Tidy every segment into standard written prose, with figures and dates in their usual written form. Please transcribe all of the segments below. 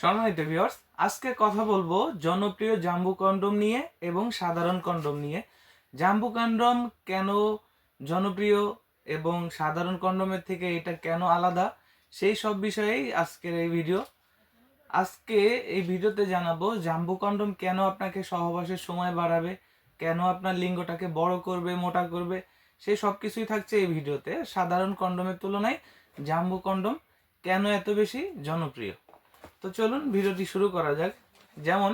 সম্মানিত ভিউয়ার্স, আজকে কথা বলবো জনপ্রিয় জাম্বু কন্ডম নিয়ে এবং সাধারণ কন্ডম নিয়ে। জাম্বু কন্ডম কেন জনপ্রিয় এবং সাধারণ কন্ডমের থেকে এটা কেন আলাদা, সেই সব বিষয়েই আজকের এই ভিডিও। আজকে এই ভিডিওতে জানাবো জাম্বু কন্ডম কেন আপনাকে সহবাসের সময় বাড়াবে, কেন আপনার লিঙ্গটাকে বড় করবে, মোটা করবে, সেই সব কিছুই থাকছে এই ভিডিওতে। সাধারণ কন্ডমের তুলনায় জাম্বু কন্ডম কেন এত বেশি জনপ্রিয়। তো চলুন ভিডিওটি শুরু করা যাক। যেমন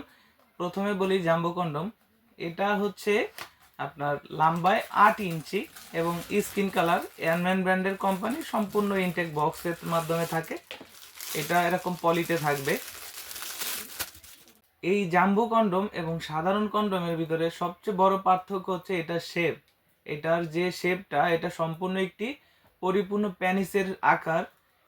প্রথমে বলি জাম্বো কন্ডম, এটা হচ্ছে আপনার লম্বায় 8 ইঞ্চি এবং স্কিন কালার এয়ারম্যান ব্র্যান্ডের কোম্পানি, সম্পূর্ণ ইনটেক বক্সের মাধ্যমে থাকে। এটা এরকম পলিতে থাকবে। এই জাম্বো কন্ডম এবং সাধারণ কন্ডমের ভিতরে সবচেয়ে বড় পার্থক্য হচ্ছে এটার শেপ। এটার যে শেপটা, এটা সম্পূর্ণ একটি পরিপূর্ণ প্যানিসের আকার।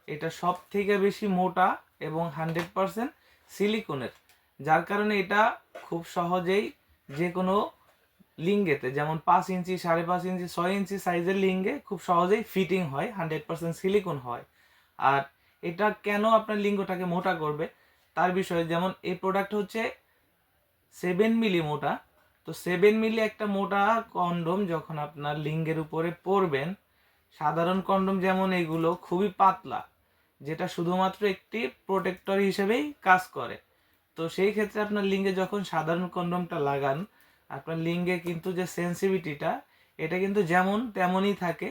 এটা সব থেকে বেশি মোটা এবং 100% সিলিকনের, যার কারণে এটা খুব সহজেই যে কোনো লিঙ্গেতে, যেমন 5 ইঞ্চি, 5.5 ইঞ্চি, 6 ইঞ্চি সাইজের লিঙ্গে খুব সহজেই ফিটিং হয়, 100% সিলিকন হয়। আর এটা কেন আপনার লিঙ্গটাকে মোটা করবে তার বিষয়ে, যেমন এই প্রোডাক্ট হচ্ছে 7 মিলি মোটা। তো 7 মিলি একটা মোটা কন্ডম যখন আপনার লিঙ্গের উপরে পরবেন, সাধারণ কন্ডম যেমন এগুলো খুবই পাতলা, যেটা শুধুমাত্র একটি প্রোটেক্টর হিসেবেই কাজ করে। তো সেই ক্ষেত্রে আপনার লিঙ্গে যখন সাধারণ কন্ডমটা লাগান, আপনার লিঙ্গে কিন্তু যে সেন্সিটিভিটিটা, এটা কিন্তু যেমন তেমনই থাকে।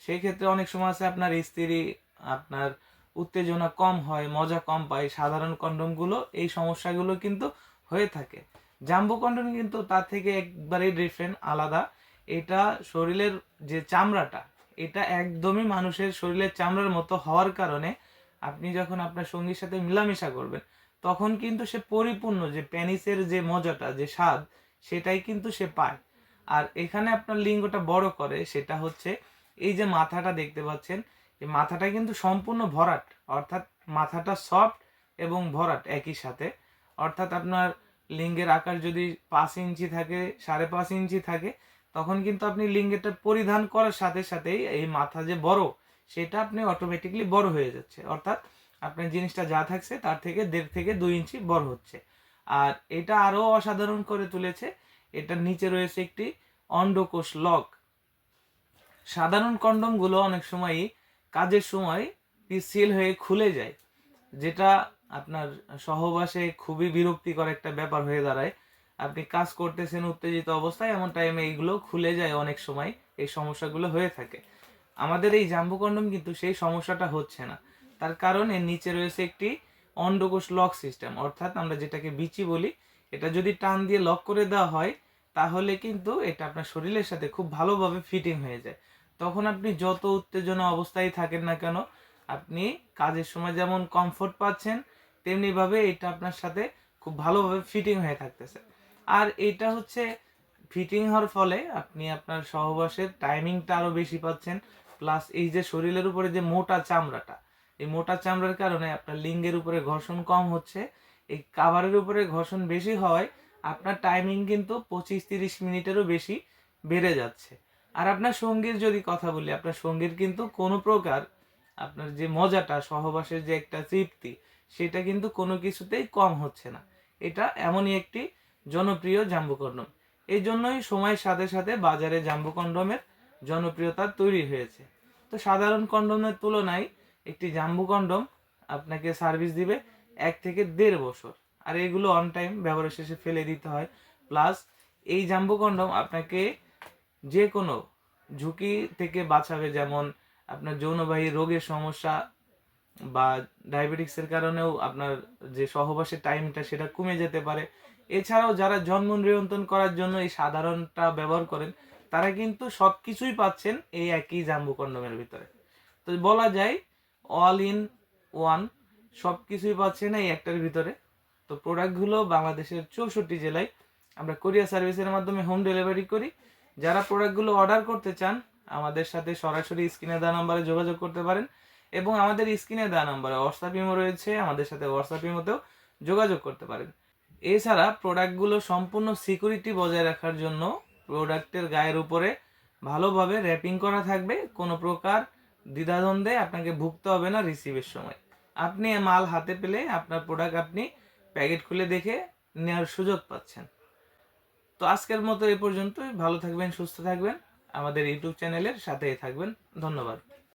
সেই ক্ষেত্রে অনেক সময় আছে আপনার স্ত্রী আপনার উত্তেজনা কম হয়, মজা কম পায়, সাধারণ কন্ডমগুলো এই সমস্যাগুলো কিন্তু হয়ে থাকে। জাম্বো কন্ডম কিন্তু তার থেকে একবারেই ডিফারেন্ট, আলাদা। এটা শরীরের যে চামড়াটা, এটা একদমই মানুষের শরীরের চামড়ার মতো হওয়ার কারণে আপনি যখন আপনার সঙ্গীর সাথে মিলামেশা করবেন, তখন কিন্তু সে পরিপূর্ণ যে প্যানিসের যে মজাটা, যে স্বাদ, সেটাই কিন্তু সে পায়। আর এখানে আপনার লিঙ্গটা বড় করে সেটা হচ্ছে এই যে মাথাটা দেখতে পাচ্ছেন, এই মাথাটা কিন্তু সম্পূর্ণ ভরাট, অর্থাৎ মাথাটা সফট এবং ভরাট একই সাথে। অর্থাৎ আপনার লিঙ্গের আকার যদি 5 ইঞ্চি থাকে, 5.5 ইঞ্চি থাকে, তখন কিন্তু আপনি লিঙ্গেরটা পরিধান করার সাথে সাথেই এই মাথা যে বড়, সেটা আপনি অটোমেটিকলি বড় হয়ে যাচ্ছে। অর্থাৎ আপনার জিনিসটা যা থাকছে তার থেকে 1.5 থেকে 2 ইঞ্চি বড় হচ্ছে। আর এটা আরো অসাধারণ করে তুলেছে, এটার নিচে রয়েছে একটি অন্ডকোষ লক। সাধারণ কন্ডমগুলো অনেক সময়ই কাজের সময় সিল হয়ে খুলে যায়, যেটা আপনার সহবাসে খুবই বিরক্তিকর একটা ব্যাপার হয়ে দাঁড়ায়। আপনি কাজ করতেছেন উত্তেজিত অবস্থায়, এমন টাইমে এইগুলো খুলে যায়, অনেক সময় এই সমস্যাগুলো হয়ে থাকে। আমাদের এই জাম্বু কন্ডম কিন্তু সেই সমস্যাটা হচ্ছে না। তার কারণ এর নিচে রয়েছে একটি অন্ডকোষ লক সিস্টেম, অর্থাৎ আমরা যেটাকে বিচি বলি। এটা যদি টান দিয়ে লক করে দেওয়া হয়, তাহলে কিন্তু এটা আপনার শরীরের সাথে খুব ভালোভাবে ফিটিং হয়ে যায়। তখন আপনি যত উত্তেজনা অবস্থায় থাকেন না কেন, আপনি কাজের সময় যেমন কমফোর্ট পাচ্ছেন, তেমনিভাবে এটা আপনার সাথে খুব ভালোভাবে ফিটিং হয়ে থাকতেছে। আর এটা হচ্ছে ফিটিং হওয়ার ফলে আপনি আপনার সহবাসের টাইমিংটা আরও বেশি পাচ্ছেন। প্লাস এই যে শরীরের উপরে যে মোটা চামড়াটা, এই মোটা চামড়ার কারণে আপনার লিঙ্গের উপরে ঘর্ষণ কম হচ্ছে। এই কাভারের উপরে ঘর্ষণ বেশি হওয়ায় আপনার টাইমিং কিন্তু 25-30 মিনিটেরও বেশি বেড়ে যাচ্ছে। আর আপনার সঙ্গীর যদি কথা বলি, আপনার সঙ্গীর কিন্তু কোনো প্রকার আপনার যে মজাটা, সহবাসের যে একটা তৃপ্তি, সেটা কিন্তু কোনো কিছুতেই কম হচ্ছে না। এটা এমনই একটি জনপ্রিয় জাম্বু কন্ডম। এই জন্যই সময়ের সাথে সাথে বাজারে জাম্বু কন্ডমের জনপ্রিয়তা তৈরি হয়েছে। তো সাধারণ কন্ডমের তুলনায় একটি জাম্বু কন্ডম আপনাকে সার্ভিস দিবে 1 থেকে 1.5 বছর। আর এগুলো অন টাইম ব্যবহারের শেষে ফেলে দিতে হয়। প্লাস এই জাম্বু কন্ডম আপনাকে যে কোনো ঝুঁকি থেকে বাঁচাবে, যেমন আপনার যৌনবাহী রোগের সমস্যা বা ডায়াবেটিক্সের কারণেও আপনার যে সহবাসের টাইমটা, সেটা কমে যেতে পারে। এছাড়াও যারা জন্ম নিয়ন্ত্রণ করার জন্য এই সাধারণটা ব্যবহার করেন, তারা কিন্তু সব কিছুই পাচ্ছেন এই একই জাম্বু কন্ডমের ভিতরে। তো বলা যায় অল ইন ওয়ান, সব কিছুই পাচ্ছেন এই একটার ভিতরে। তো প্রোডাক্টগুলো বাংলাদেশের 64 জেলায় আমরা কোরিয়ার সার্ভিসের মাধ্যমে হোম ডেলিভারি করি। যারা প্রোডাক্টগুলো অর্ডার করতে চান, আমাদের সাথে সরাসরি স্ক্রিনে দেওয়া নাম্বারে যোগাযোগ করতে পারেন, এবং আমাদের স্ক্রিনে দেওয়া নাম্বারে হোয়াটসঅ্যাপ ইমো রয়েছে, আমাদের সাথে হোয়াটসঅ্যাপ ইমোতেও যোগাযোগ করতে পারেন। এছাড়া প্রোডাক্টগুলো সম্পূর্ণ সিকিউরিটি বজায় রাখার জন্য প্রোডাক্টের গায়ের উপরে ভালোভাবে র্যাপিং করা থাকবে, কোনো প্রকার দ্বিধাদ্বন্দ্বে আপনাকে ভুগতে হবে না রিসিভের সময়। আপনি মাল হাতে পেলে আপনার প্রোডাক্ট আপনি প্যাকেট খুলে দেখে নেওয়ার সুযোগ পাচ্ছেন। তো আজকের মতো এই পর্যন্তই। ভালো থাকবেন, সুস্থ থাকবেন, আমাদের ইউটিউব চ্যানেলের সাথেই থাকবেন। ধন্যবাদ।